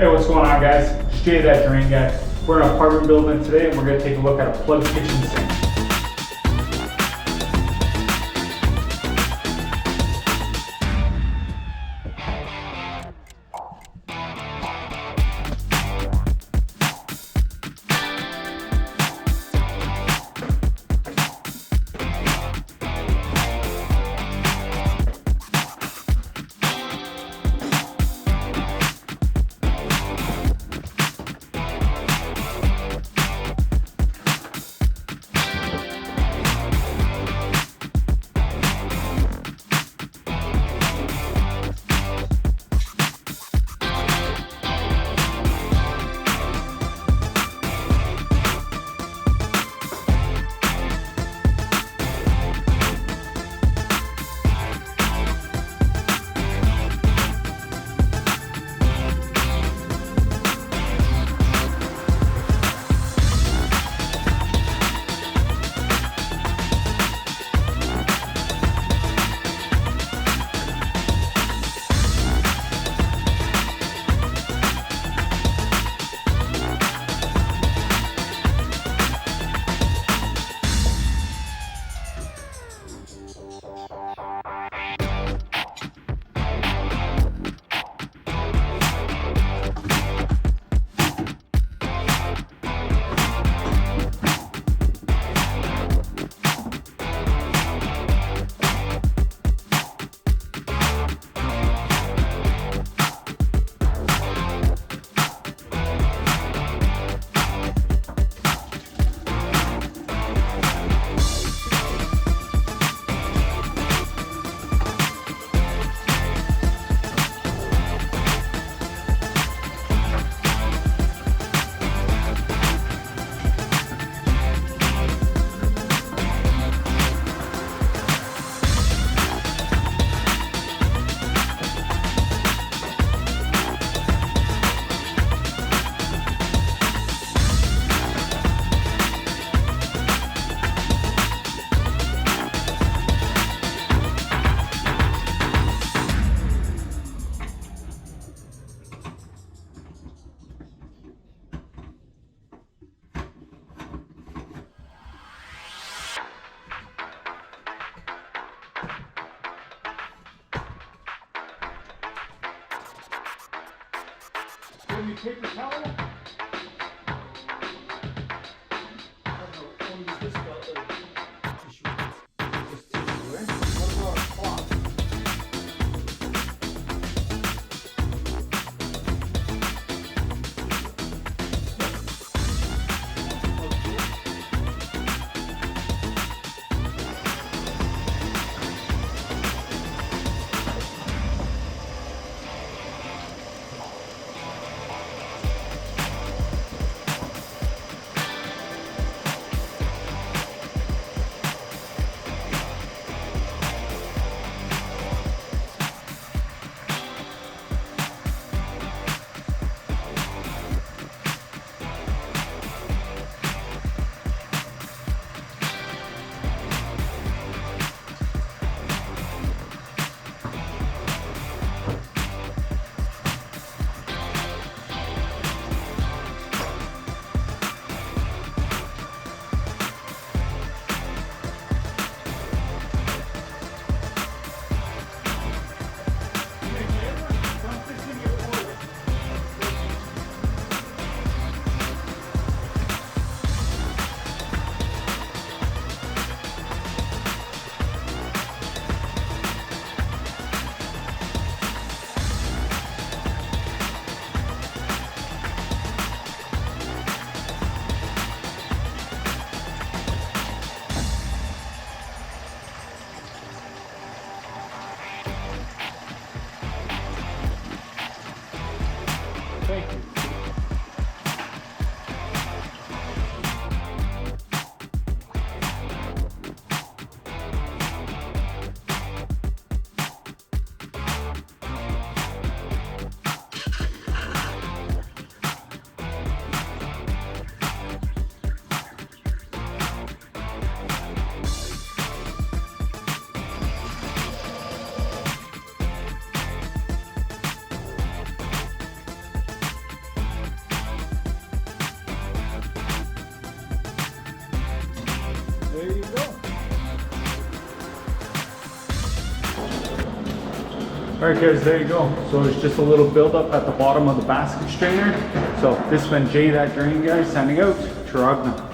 Hey, what's going on, guys? Straight That Drain Guy. We're in an apartment building today and we're going to take a look at a plugged kitchen sink. When you take the towel, I don't know, only this tissue. Just tissue, right? What about a cloth? Alright guys, there you go. So it's just a little buildup at the bottom of the basket strainer. So this has been Jay, that drain guy, signing out. Taragna.